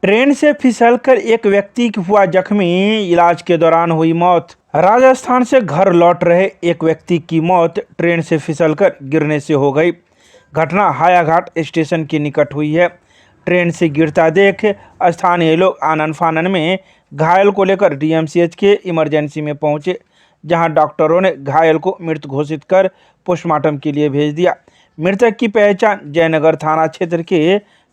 Train से फिसलकर एक व्यक्ति की हुआ जख्मी, इलाज के दौरान हुई मौत। राजस्थान से घर लौट रहे एक व्यक्ति की मौत ट्रेन से फिसलकर गिरने से हो गई। घटना हायाघाट स्टेशन के निकट हुई है। ट्रेन से गिरता देख स्थानीय लोग आनन फानन में घायल को लेकर डीएमसीएच के इमरजेंसी में पहुंचे, जहां डॉक्टरों ने घायल को मृत घोषित कर पोस्टमार्टम के लिए भेज दिया। मृतक की पहचान जयनगर थाना क्षेत्र के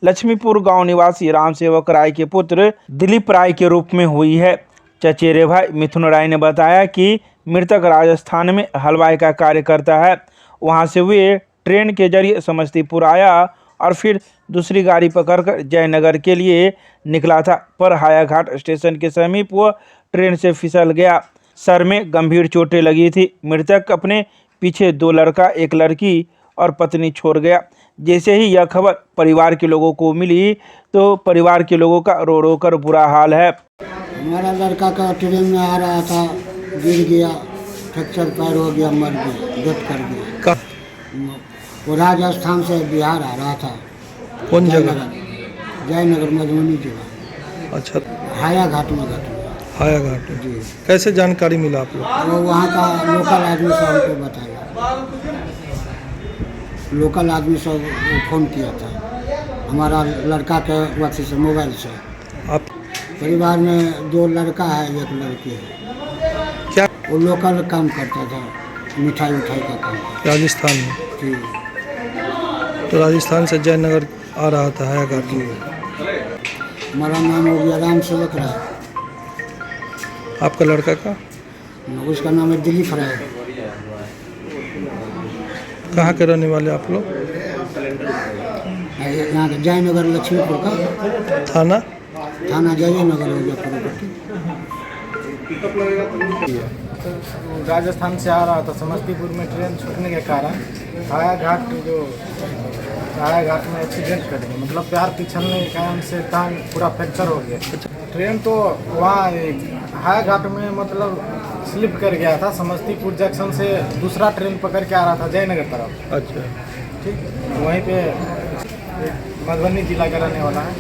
लक्ष्मीपुर गांव निवासी रामसेवक राय के पुत्र दिलीप राय के रूप में हुई है। चचेरे भाई मिथुन राय ने बताया कि मृतक राजस्थान में हलवाई का कार्य करता है। वहां से वे ट्रेन के जरिए समस्तीपुर आया और फिर दूसरी गाड़ी पकड़कर जयनगर के लिए निकला था, पर हायाघाट स्टेशन के समीप वह ट्रेन से फिसल गया। सर में गंभीर चोटें लगी थी। मृतक अपने पीछे 2 लड़का, 1 लड़की और पत्नी छोड़ गया। जैसे ही यह खबर परिवार के लोगों को मिली तो परिवार के लोगों का रो रो कर बुरा हाल है। हमारा लड़का का ट्रेन में आ रहा था, गिर गया, फ्रैक्चर पैर हो गया, मर गया, डेथ कर गया। वो राजस्थान से बिहार आ रहा था। कौन जगह? जयनगर मधुबनी जिला। अच्छा, हायाघाट में घटना। हायाघाट जी। कैसे जानकारी मिला आप लोग? वो वहाँ का लोकल आदमी से हमको बताया। लोकल आदमी से फ़ोन किया था हमारा लड़का के वक्त से, मोबाइल से। आप परिवार में 2 लड़का है, 1 लड़की है। क्या वो लोकल काम करता था, मिठाई उठाई का काम। राजस्थान में? जी। तो राजस्थान से जयनगर आ रहा था हायाघाट में। हमारा नाम हो गया रामसेवक राय। आपका लड़का का? उसका नाम है दिलीप राय। कहाँ के रहने वाले आप लोग? यहाँ का जयनगर लक्ष्मीपुर का। थाना? थाना जयनगर हो गया प्रॉपर्टी। राजस्थान से आ रहा था, समस्तीपुर में ट्रेन छूटने के कारण हायाघाट में एक्सीडेंट कर गया। मतलब पैर पिछलने के कारण से टांग पूरा फ्रैक्चर हो गया। ट्रेन तो वहाँ हायाघाट में मतलब स्लिप कर गया था। समस्तीपुर जंक्शन से दूसरा ट्रेन पकड़ के आ रहा था जयनगर तरफ। अच्छा, ठीक, वहीं पे मधुबनी जिला का रहने वाला है।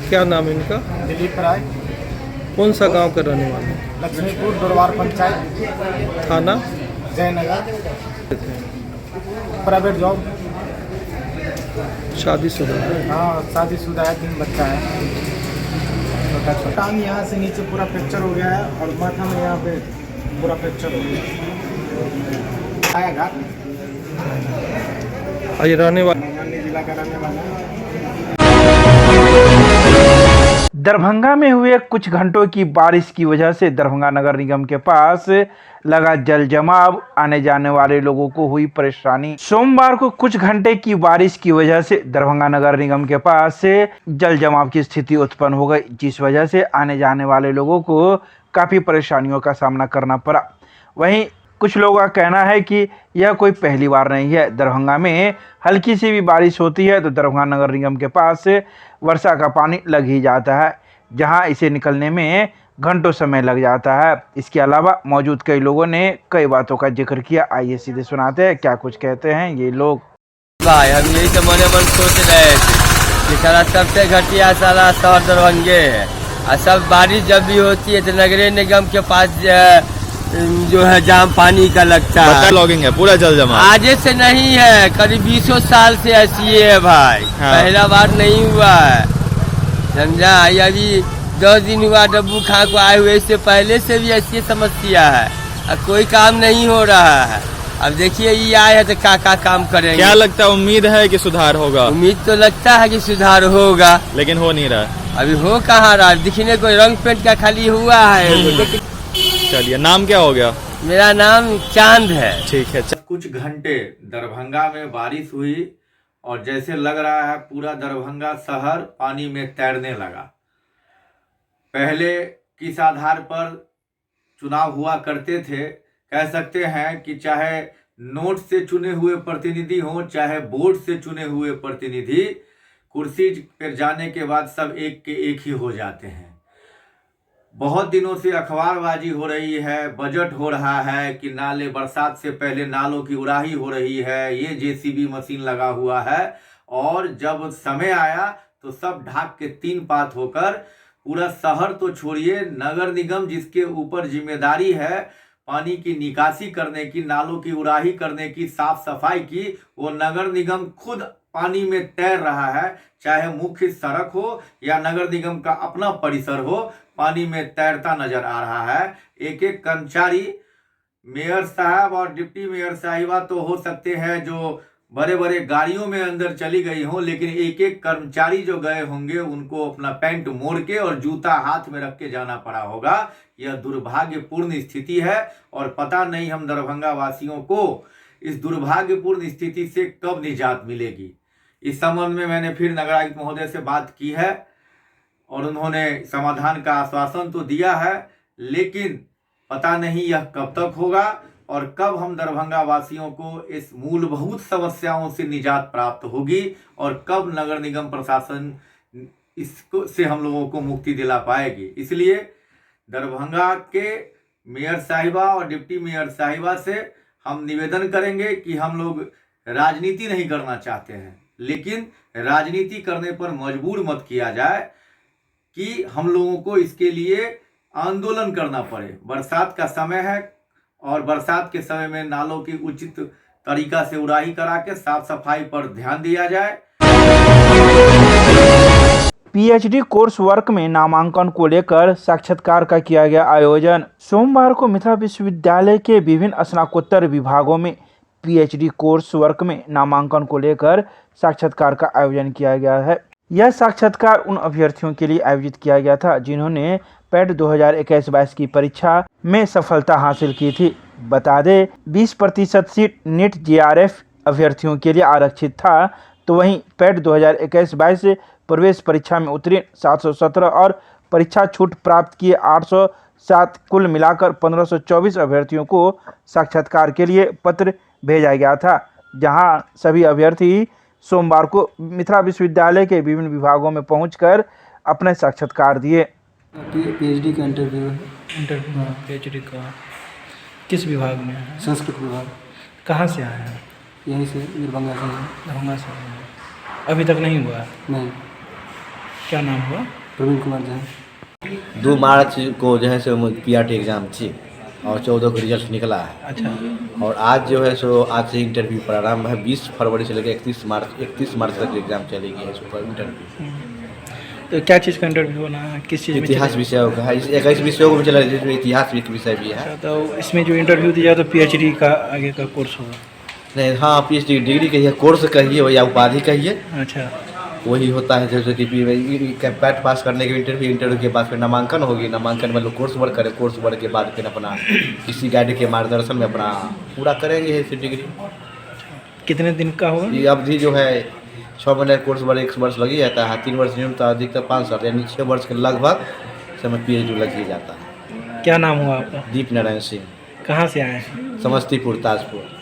क्या नाम इनका? दिलीप राय। कौन सा गांव का रहने वाले? लक्ष्मीपुर दरबार पंचायत, थाना जयनगर। Private job. शादीशुदा? हाँ, शादीशुदा है, 3 बच्चा है, छोटा छोटा। टांग यहाँ से नीचे पूरा फ्रैक्चर हो गया है और माथा में यहाँ पे पूरा फ्रैक्चर हो गया। आया ये रहने वाले मधुबनी जिला का रहने वाला है। दरभंगा में हुए कुछ घंटों की बारिश की वजह से दरभंगा नगर निगम के पास लगा जल जमाव, आने जाने वाले लोगों को हुई परेशानी। सोमवार को कुछ घंटे की बारिश की वजह से दरभंगा नगर निगम के पास जल जमाव की स्थिति उत्पन्न हो गई, जिस वजह से आने जाने वाले लोगों को काफ़ी परेशानियों का सामना करना पड़ा। वहीं कुछ लोगों का कहना है कि यह कोई पहली बार नहीं है। दरभंगा में हल्की सी भी बारिश होती है तो दरभंगा नगर निगम के पास वर्षा का पानी लग ही जाता है, जहां इसे निकलने में घंटों समय लग जाता है। इसके अलावा मौजूद कई लोगों ने कई बातों का जिक्र किया। आइए सीधे सुनाते हैं क्या कुछ कहते हैं ये लोग। भाई हम यही तो मन मन सोच रहे थे कि सारा सबसे घटिया सारा शहर दरभंगे है। और सब बारिश जब भी होती है तो नगर निगम के पास जो है जाम पानी का लगता है। लॉगिंग है, पूरा जल जमा। आज से नहीं है, करीब 20 साल से ऐसी है भाई। हाँ। पहला बार नहीं हुआ है, समझा। अभी 10 दिन हुआ डब्बू खां को आए हुए, इससे पहले से भी ऐसी समस्या है। अब कोई काम नहीं हो रहा है। अब देखिए ये आए हैं तो का काम करेंगे। क्या लगता है, उम्मीद है कि सुधार होगा? उम्मीद तो लगता है कि सुधार होगा, लेकिन हो नहीं रहा। अभी हो कहाँ रहा, दिखने को रंग पेंट का खाली हुआ है। चलिए, नाम क्या हो गया? मेरा नाम चांद है। ठीक है। कुछ घंटे दरभंगा में बारिश हुई और जैसे लग रहा है पूरा दरभंगा शहर पानी में तैरने लगा। पहले किस आधार पर चुनाव हुआ करते थे, कह सकते हैं कि चाहे नोट से चुने हुए प्रतिनिधि हों, चाहे वोट से चुने हुए प्रतिनिधि, कुर्सी पर जाने के बाद सब एक के एक ही हो जाते हैं। बहुत दिनों से अखबारबाजी हो रही है, बजट हो रहा है कि नाले, बरसात से पहले नालों की उड़ाही हो रही है, ये जेसीबी मशीन लगा हुआ है। और जब समय आया तो सब ढाक के 3 पात होकर पूरा शहर तो छोड़िए, नगर निगम जिसके ऊपर जिम्मेदारी है पानी की निकासी करने की, नालों की उड़ाही करने की, साफ सफाई की, वो नगर निगम खुद पानी में तैर रहा है। चाहे मुख्य सड़क हो या नगर निगम का अपना परिसर हो, पानी में तैरता नजर आ रहा है। एक एक कर्मचारी, मेयर साहब और डिप्टी मेयर साहिबा तो हो सकते हैं जो बड़े बड़े गाड़ियों में अंदर चली गई हों, लेकिन एक एक कर्मचारी जो गए होंगे उनको अपना पैंट मोड़ के और जूता हाथ में रख के जाना पड़ा होगा। यह दुर्भाग्यपूर्ण स्थिति है और पता नहीं हम दरभंगा वासियों को इस दुर्भाग्यपूर्ण स्थिति से कब निजात मिलेगी। इस संबंध में मैंने फिर नगर आयुक्त महोदय से बात की है और उन्होंने समाधान का आश्वासन तो दिया है, लेकिन पता नहीं यह कब तक होगा और कब हम दरभंगा वासियों को इस मूलभूत समस्याओं से निजात प्राप्त होगी और कब नगर निगम प्रशासन इसको से हम लोगों को मुक्ति दिला पाएगी। इसलिए दरभंगा के मेयर साहिबा और डिप्टी मेयर साहिबा से हम निवेदन करेंगे कि हम लोग राजनीति नहीं करना चाहते हैं, लेकिन राजनीति करने पर मजबूर मत किया जाए कि हम लोगों को इसके लिए आंदोलन करना पड़े। बरसात का समय है और बरसात के समय में नालों की उचित तरीका से उड़ाही करा के साफ सफाई पर ध्यान दिया जाए। पीएचडी कोर्स वर्क में नामांकन को लेकर साक्षात्कार का किया गया आयोजन। सोमवार को मिथिला विश्वविद्यालय के विभिन्न स्नातकोत्तर विभागों में पीएचडी कोर्स वर्क में नामांकन को लेकर साक्षात्कार का आयोजन किया गया है। यह साक्षात्कार उन अभ्यर्थियों के लिए आयोजित किया गया था जिन्होंने पैट 2021-22 की परीक्षा में सफलता हासिल की थी। बता दें 20% सीट नीट जेआरएफ अभ्यर्थियों के लिए आरक्षित था, तो वहीं पैट 2021-22 प्रवेश परीक्षा में उत्तीर्ण 717 और परीक्षा छूट प्राप्त किए 807 कुल मिलाकर 1524 अभ्यर्थियों को साक्षात्कार के लिए पत्र भेजा गया था, जहां सभी अभ्यर्थी सोमवार को मिथिला विश्वविद्यालय के विभिन्न विभागों में पहुंचकर अपने साक्षात्कार दिए। पीएचडी का इंटरव्यू है। पीएचडी का किस विभाग में है? संस्कृत विभाग। कहाँ से आए हैं? यहीं से दरभंगा से। दरभंगा से आए हैं। अभी तक नहीं हुआ? नहीं। क्या नाम हुआ? प्रवीण कुमार जैन। 2 मार्च को जो है सो पीआरटी एग्ज़ाम थी और 14 को रिजल्ट निकला है। अच्छा। और आज जो है सो आज से इंटरव्यू प्रारंभ है। 20 फरवरी से लेकर 31 मार्च तक एग्ज़ाम चलेगी है इसको इंटरव्यू। तो क्या चीज़ का इंटरव्यू होना है? किस चीज़ में? इतिहास विषयों का है। 21 विषयों को भी चला जिसमें इतिहास विषय भी है। तो इसमें जो इंटरव्यू दिया तो पीएचडी का आगे का कोर्स होगा? नहीं, हाँ, पीएचडी डिग्री कहिए, कोर्स कहिए या उपाधि कहिए, अच्छा, वही होता है। जैसे कि पैट पास करने के इंटरव्यू के बाद फिर नामांकन होगी। नामांकन में लोग कोर्स वर्क करें, कोर्स वर्क के बाद फिर अपना किसी गाइड के मार्गदर्शन में अपना पूरा करेंगे इस डिग्री। कितने दिन का होगा? ये अवधि जो है 6 महीने कोर्स वर्क 1 वर्ष लग ही जाता है। 3 वर्ष न्यूनतम, अधिकतर 5 साल, यानी 6 वर्ष के लगभग समय पीएचडी लग ही जाता है। क्या नाम हुआ आपका? दीप नारायण सिंह। कहाँ से आए हैं? समस्तीपुर, ताजपुर।